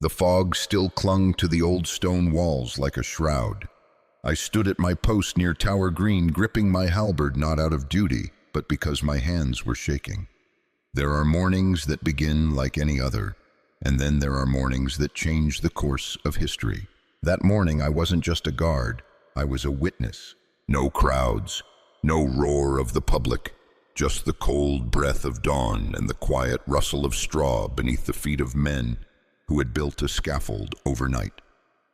The fog still clung to the old stone walls like a shroud. I stood at my post near Tower Green, gripping my halberd not out of duty, but because my hands were shaking. There are mornings that begin like any other, and then there are mornings that change the course of history. That morning I wasn't just a guard, I was a witness. No crowds, no roar of the public, just the cold breath of dawn and the quiet rustle of straw beneath the feet of men who had built a scaffold overnight.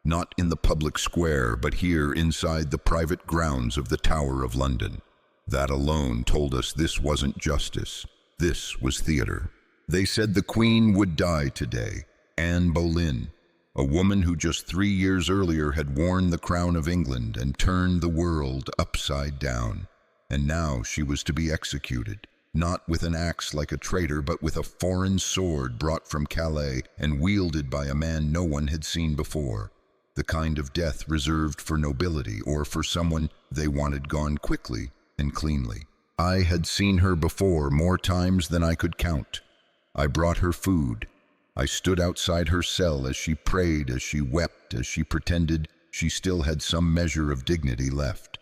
Not in the public square, but here inside the private grounds of the Tower of London. That alone told us this wasn't justice, this was theater. They said the Queen would die today, Anne Boleyn, a woman who just 3 years earlier had worn the crown of England and turned the world upside down. And now she was to be executed, not with an axe like a traitor, but with a foreign sword brought from Calais and wielded by a man no one had seen before. The kind of death reserved for nobility or for someone they wanted gone quickly and cleanly. I had seen her before, more times than I could count. I brought her food. I stood outside her cell as she prayed, as she wept, as she pretended she still had some measure of dignity left.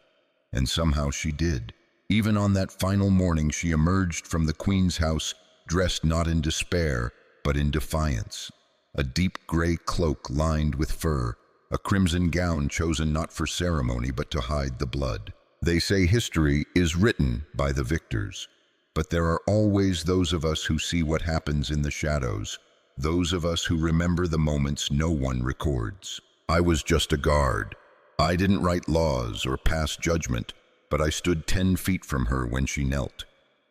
And somehow she did. Even on that final morning she emerged from the Queen's house, dressed not in despair, but in defiance. A deep gray cloak lined with fur, a crimson gown chosen not for ceremony but to hide the blood. They say history is written by the victors, but there are always those of us who see what happens in the shadows, those of us who remember the moments no one records. I was just a guard. I didn't write laws or pass judgment, but I stood 10 feet from her when she knelt.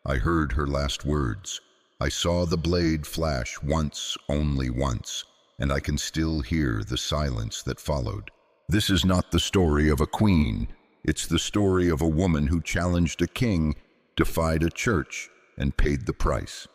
I heard her last words. I saw the blade flash once, only once, and I can still hear the silence that followed. This is not the story of a queen. It's the story of a woman who challenged a king, defied a church, and paid the price.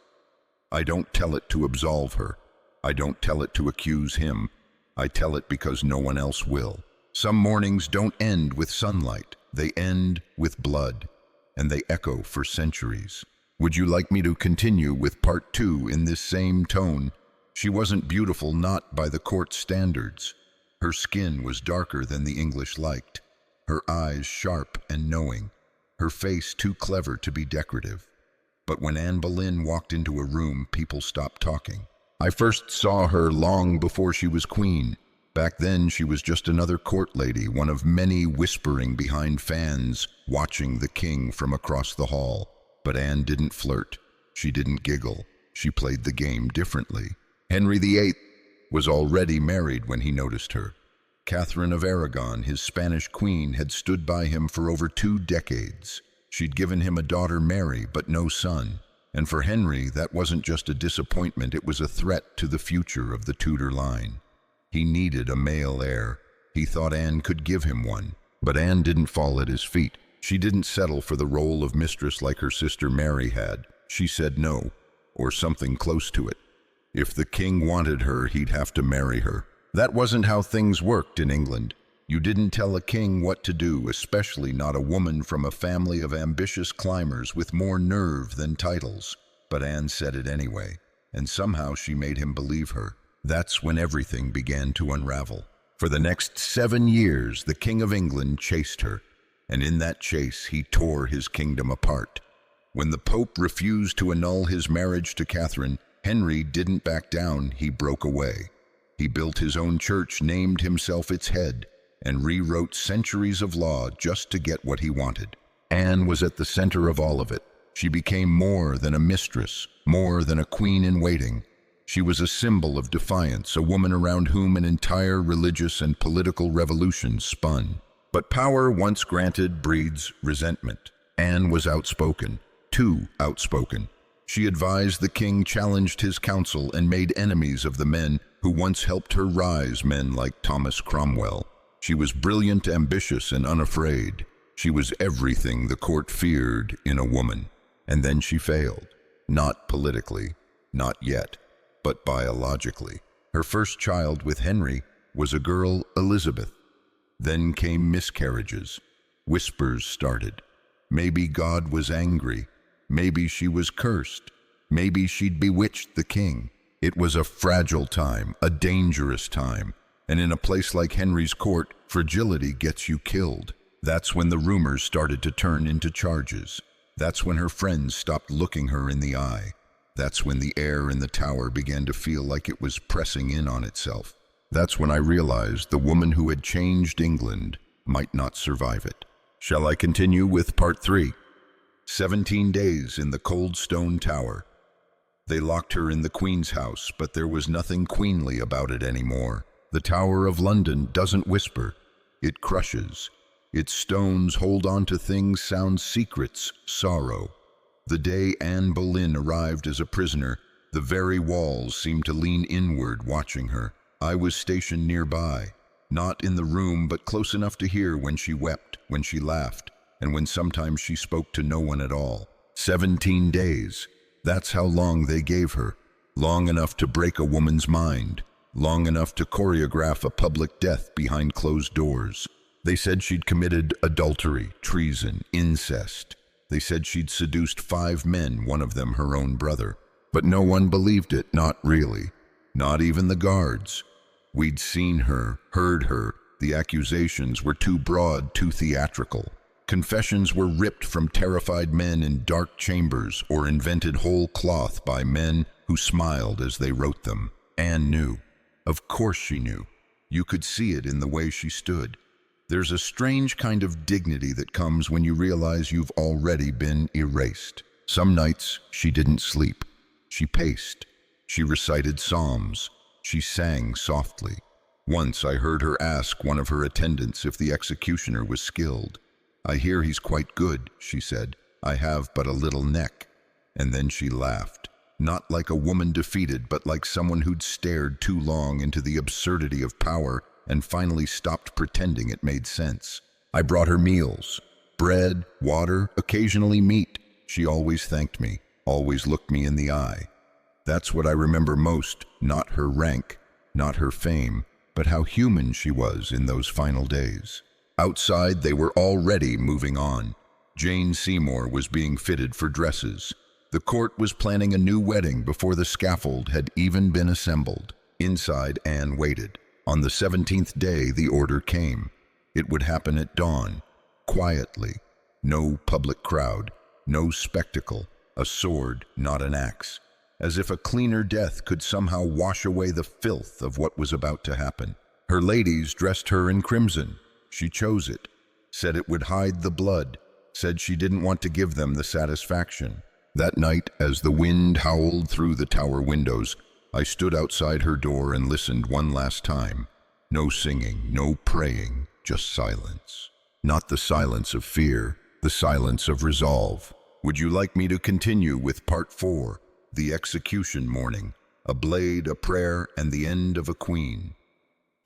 I don't tell it to absolve her. I don't tell it to accuse him. I tell it because no one else will. Some mornings don't end with sunlight. They end with blood, and they echo for centuries. Would you like me to continue with part 2 in this same tone? She wasn't beautiful, not by the court standards. Her skin was darker than the English liked, her eyes sharp and knowing, her face too clever to be decorative. But when Anne Boleyn walked into a room, people stopped talking. I first saw her long before she was queen. Back then she was just another court lady, one of many whispering behind fans, watching the king from across the hall. But Anne didn't flirt. She didn't giggle. She played the game differently. Henry VIII was already married when he noticed her. Catherine of Aragon, his Spanish queen, had stood by him for over 2 decades. She'd given him a daughter, Mary, but no son. And for Henry, that wasn't just a disappointment, it was a threat to the future of the Tudor line. He needed a male heir. He thought Anne could give him one. But Anne didn't fall at his feet. She didn't settle for the role of mistress like her sister Mary had. She said no, or something close to it. If the king wanted her, he'd have to marry her. That wasn't how things worked in England. You didn't tell a king what to do, especially not a woman from a family of ambitious climbers with more nerve than titles. But Anne said it anyway, and somehow she made him believe her. That's when everything began to unravel. For the next 7 years, the King of England chased her, and in that chase he tore his kingdom apart. When the Pope refused to annul his marriage to Catherine, Henry didn't back down, he broke away. He built his own church, named himself its head, and rewrote centuries of law just to get what he wanted. Anne was at the center of all of it. She became more than a mistress, more than a queen in waiting. She was a symbol of defiance, a woman around whom an entire religious and political revolution spun. But power once granted breeds resentment. Anne was outspoken, too outspoken. She advised the king, challenged his counsel, and made enemies of the men who once helped her rise, men like Thomas Cromwell. She was brilliant, ambitious, and unafraid. She was everything the court feared in a woman. And then she failed. Not politically, not yet, but biologically. Her first child with Henry was a girl, Elizabeth. Then came miscarriages. Whispers started. Maybe God was angry. Maybe she was cursed. Maybe she'd bewitched the king. It was a fragile time, a dangerous time, and in a place like Henry's court, fragility gets you killed. That's when the rumors started to turn into charges. That's when her friends stopped looking her in the eye. That's when the air in the tower began to feel like it was pressing in on itself. That's when I realized the woman who had changed England might not survive it. Shall I continue with part 3? 17 days in the cold stone tower. They locked her in the Queen's house, but there was nothing queenly about it anymore. The Tower of London doesn't whisper, it crushes. Its stones hold on to things, sound secrets, sorrow. The day Anne Boleyn arrived as a prisoner, the very walls seemed to lean inward, watching her. I was stationed nearby, not in the room, but close enough to hear when she wept, when she laughed, and when sometimes she spoke to no one at all. 17 days. That's how long they gave her. Long enough to break a woman's mind. Long enough to choreograph a public death behind closed doors. They said she'd committed adultery, treason, incest. They said she'd seduced 5 men, one of them her own brother. But no one believed it, not really. Not even the guards. We'd seen her, heard her. The accusations were too broad, too theatrical. Confessions were ripped from terrified men in dark chambers or invented whole cloth by men who smiled as they wrote them. Anne knew. Of course she knew. You could see it in the way she stood. There's a strange kind of dignity that comes when you realize you've already been erased. Some nights she didn't sleep. She paced. She recited psalms. She sang softly. Once I heard her ask one of her attendants if the executioner was skilled. "I hear he's quite good," she said. "I have but a little neck." And then she laughed. Not like a woman defeated, but like someone who'd stared too long into the absurdity of power and finally stopped pretending it made sense. I brought her meals. Bread, water, occasionally meat. She always thanked me, always looked me in the eye. That's what I remember most, not her rank, not her fame, but how human she was in those final days. Outside, they were already moving on. Jane Seymour was being fitted for dresses. The court was planning a new wedding before the scaffold had even been assembled. Inside, Anne waited. On the 17th day, the order came. It would happen at dawn, quietly. No public crowd, no spectacle, a sword, not an axe. As if a cleaner death could somehow wash away the filth of what was about to happen. Her ladies dressed her in crimson. She chose it, said it would hide the blood, said she didn't want to give them the satisfaction. That night, as the wind howled through the tower windows, I stood outside her door and listened one last time. No singing, no praying, just silence. Not the silence of fear, the silence of resolve. Would you like me to continue with part 4, the execution morning, a blade, a prayer, and the end of a queen?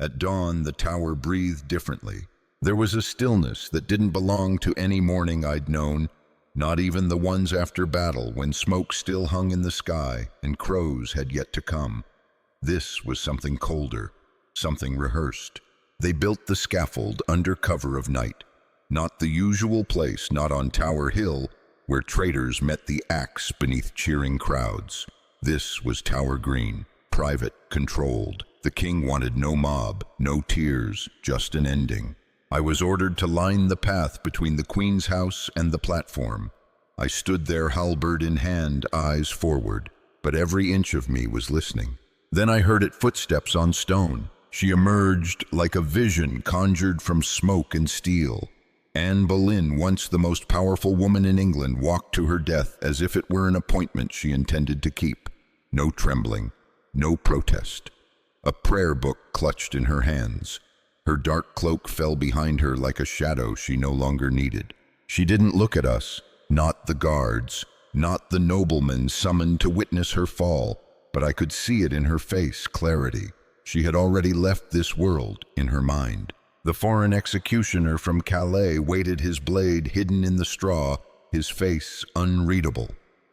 At dawn, the tower breathed differently. There was a stillness that didn't belong to any morning I'd known, not even the ones after battle when smoke still hung in the sky and crows had yet to come. This was something colder, something rehearsed. They built the scaffold under cover of night. Not the usual place, not on Tower Hill, where traitors met the axe beneath cheering crowds. This was Tower Green, private, controlled. The king wanted no mob, no tears, just an ending. I was ordered to line the path between the Queen's house and the platform. I stood there, halberd in hand, eyes forward, but every inch of me was listening. Then I heard footsteps on stone. She emerged like a vision conjured from smoke and steel. Anne Boleyn, once the most powerful woman in England, walked to her death as if it were an appointment she intended to keep. No trembling, no protest. A prayer book clutched in her hands. Her dark cloak fell behind her like a shadow she no longer needed. She didn't look at us, not the guards, not the noblemen summoned to witness her fall, but I could see it in her face, clarity. She had already left this world in her mind. The foreign executioner from Calais waited, his blade hidden in the straw, his face unreadable.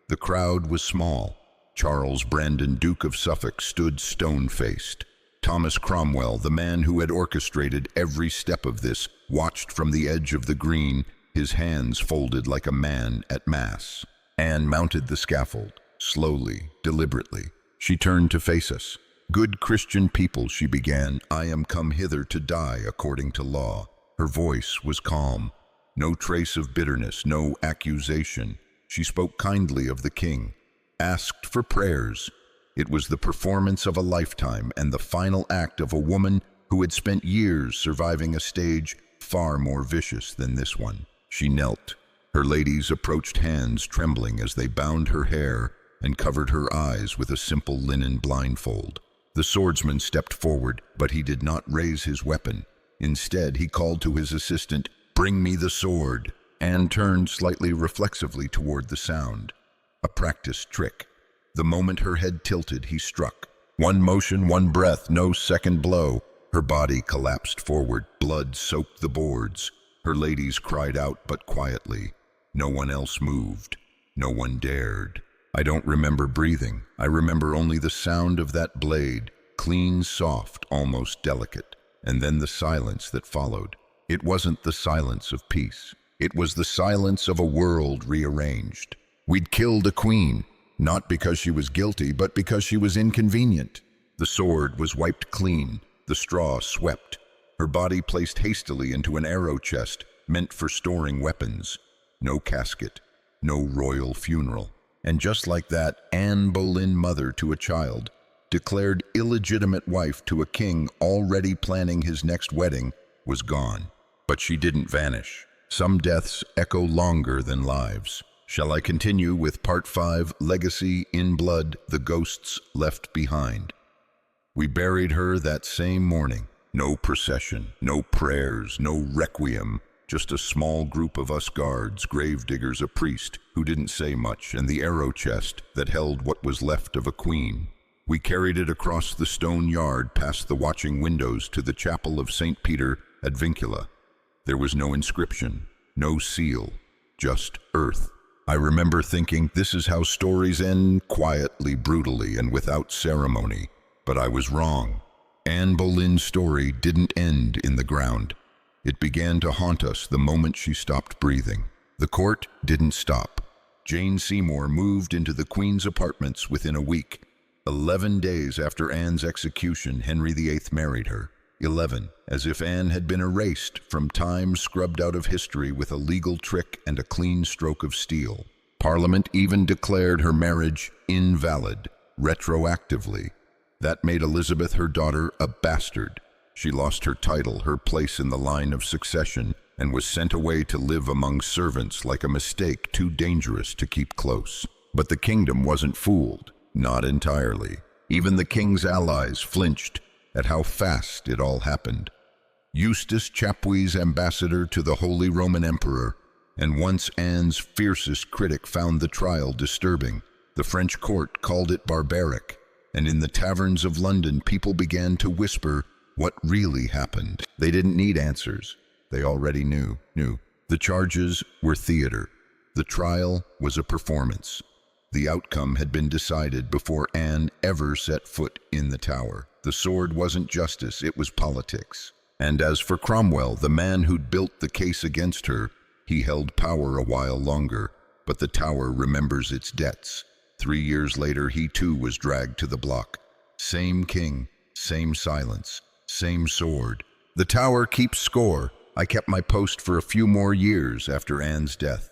The crowd was small. Charles Brandon, Duke of Suffolk, stood stone-faced. Thomas Cromwell, the man who had orchestrated every step of this, watched from the edge of the green, his hands folded like a man at mass. Anne mounted the scaffold, slowly, deliberately. She turned to face us. "Good Christian people," she began, "I am come hither to die according to law." Her voice was calm. No trace of bitterness, no accusation. She spoke kindly of the king, asked for prayers. It was the performance of a lifetime and the final act of a woman who had spent years surviving a stage far more vicious than this one. She knelt. Her ladies approached, hands trembling as they bound her hair and covered her eyes with a simple linen blindfold. The swordsman stepped forward, but he did not raise his weapon. Instead, he called to his assistant, "Bring me the sword." Anne turned slightly reflexively toward the sound. A practiced trick. The moment her head tilted, he struck. One motion, one breath, no second blow. Her body collapsed forward. Blood soaked the boards. Her ladies cried out, but quietly. No one else moved. No one dared. I don't remember breathing. I remember only the sound of that blade, clean, soft, almost delicate, and then the silence that followed. It wasn't the silence of peace. It was the silence of a world rearranged. We'd killed a queen, not because she was guilty, but because she was inconvenient. The sword was wiped clean, the straw swept, her body placed hastily into an arrow chest meant for storing weapons. No casket, no royal funeral. And just like that, Anne Boleyn, mother to a child, declared illegitimate wife to a king already planning his next wedding, was gone. But she didn't vanish. Some deaths echo longer than lives. Shall I continue with Part 5, Legacy in Blood, the Ghosts Left Behind? We buried her that same morning. No procession, no prayers, no requiem, just a small group of us guards, gravediggers, a priest who didn't say much, and the arrow chest that held what was left of a queen. We carried it across the stone yard past the watching windows to the chapel of St. Peter at Vincula. There was no inscription, no seal, just earth. I remember thinking, this is how stories end, quietly, brutally, and without ceremony. But I was wrong. Anne Boleyn's story didn't end in the ground. It began to haunt us the moment she stopped breathing. The court didn't stop. Jane Seymour moved into the Queen's apartments within a week. 11 days after Anne's execution, Henry VIII married her. 11, as if Anne had been erased from time, scrubbed out of history with a legal trick and a clean stroke of steel. Parliament even declared her marriage invalid, retroactively. That made Elizabeth, her daughter, a bastard. She lost her title, her place in the line of succession, and was sent away to live among servants like a mistake too dangerous to keep close. But the kingdom wasn't fooled, not entirely. Even the king's allies flinched at how fast it all happened. Eustace Chapuis, ambassador to the Holy Roman Emperor, and once Anne's fiercest critic, found the trial disturbing. The French court called it barbaric, and in the taverns of London people began to whisper what really happened. They didn't need answers. They already knew. The charges were theater. The trial was a performance. The outcome had been decided before Anne ever set foot in the Tower. The sword wasn't justice, it was politics. And as for Cromwell, the man who'd built the case against her, he held power a while longer, but the Tower remembers its debts. 3 years later, he too was dragged to the block. Same king, same silence, same sword. The Tower keeps score. I kept my post for a few more years after Anne's death.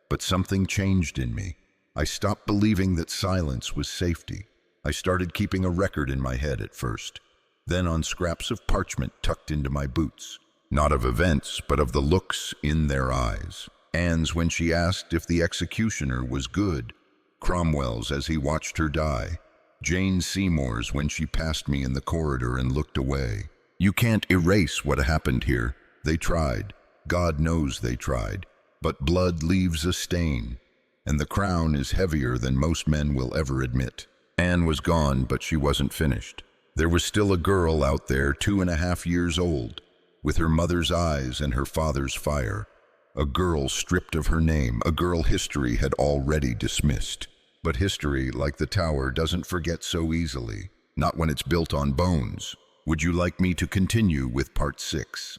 But something changed in me. I stopped believing that silence was safety. I started keeping a record in my head at first, then on scraps of parchment tucked into my boots. Not of events, but of the looks in their eyes. Anne's when she asked if the executioner was good. Cromwell's as he watched her die. Jane Seymour's when she passed me in the corridor and looked away. You can't erase what happened here. They tried. God knows they tried. But blood leaves a stain, and the crown is heavier than most men will ever admit. Anne was gone, but she wasn't finished. There was still a girl out there, 2.5 years old, with her mother's eyes and her father's fire. A girl stripped of her name, a girl history had already dismissed. But history, like the Tower, doesn't forget so easily, not when it's built on bones. Would you like me to continue with Part 6?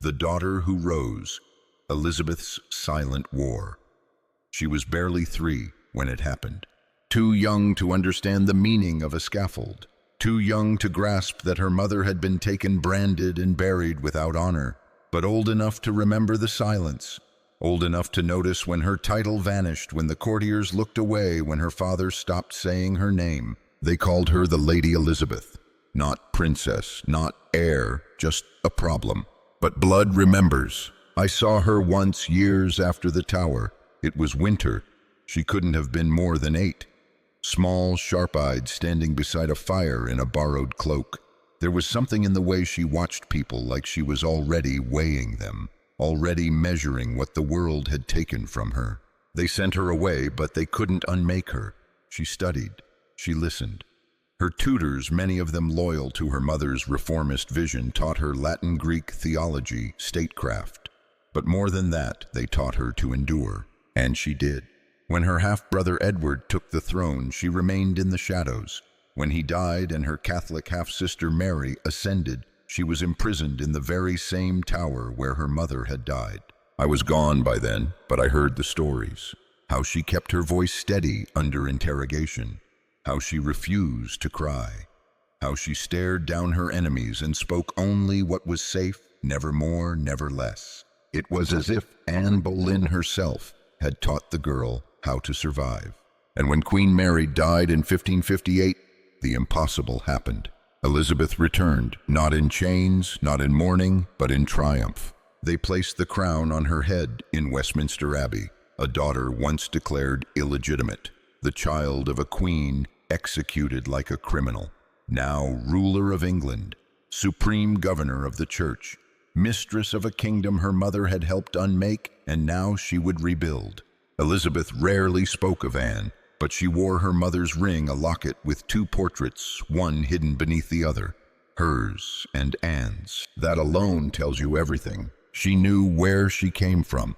The Daughter Who Rose, Elizabeth's Silent War. She was barely 3 when it happened. too young to understand the meaning of a scaffold, too young to grasp that her mother had been taken branded and buried without honor, but old enough to remember the silence, old enough to notice when her title vanished, when the courtiers looked away, when her father stopped saying her name. They called her the Lady Elizabeth, not princess, not heir, just a problem. But blood remembers. I saw her once, years after the tower. It was winter. She couldn't have been more than 8. Small, sharp-eyed, standing beside a fire in a borrowed cloak. There was something in the way she watched people, like she was already weighing them, already measuring what the world had taken from her. They sent her away, but they couldn't unmake her. She studied. She listened. Her tutors, many of them loyal to her mother's reformist vision, taught her Latin, Greek, theology, statecraft. But more than that, they taught her to endure. And she did. When her half-brother Edward took the throne, she remained in the shadows. When he died and her Catholic half-sister Mary ascended, she was imprisoned in the very same tower where her mother had died. I was gone by then, but I heard the stories. How she kept her voice steady under interrogation. How she refused to cry. How she stared down her enemies and spoke only what was safe, never more, never less. It was as if Anne Boleyn herself had taught the girl how to survive. And when Queen Mary died in 1558, the impossible happened. Elizabeth returned, not in chains, not in mourning, but in triumph. They placed the crown on her head in Westminster Abbey, a daughter once declared illegitimate, the child of a queen executed like a criminal, now ruler of England, supreme governor of the church, mistress of a kingdom her mother had helped unmake, and now she would rebuild. Elizabeth rarely spoke of Anne, but she wore her mother's ring, a locket with 2 portraits, one hidden beneath the other, hers and Anne's. That alone tells you everything. She knew where she came from,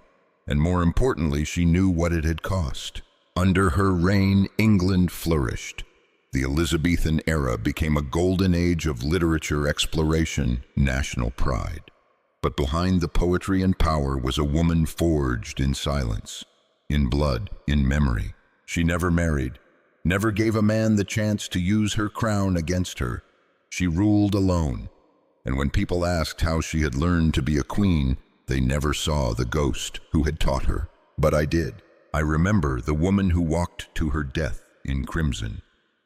and more importantly, she knew what it had cost. Under her reign, England flourished. The Elizabethan era became a golden age of literature, exploration, national pride. But behind the poetry and power was a woman forged in silence, in blood, in memory. She never married, never gave a man the chance to use her crown against her. She ruled alone, and when people asked how she had learned to be a queen, they never saw the ghost who had taught her. But I did. I remember the woman who walked to her death in crimson,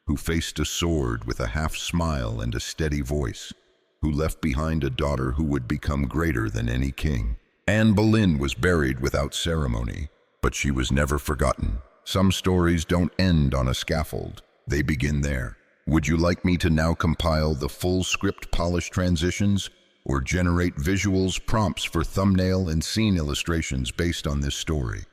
who faced a sword with a half-smile and a steady voice, who left behind a daughter who would become greater than any king. Anne Boleyn was buried without ceremony, but she was never forgotten. Some stories don't end on a scaffold. They begin there. Would you like me to now compile the full script polished transitions, or generate visuals, prompts for thumbnail and scene illustrations based on this story?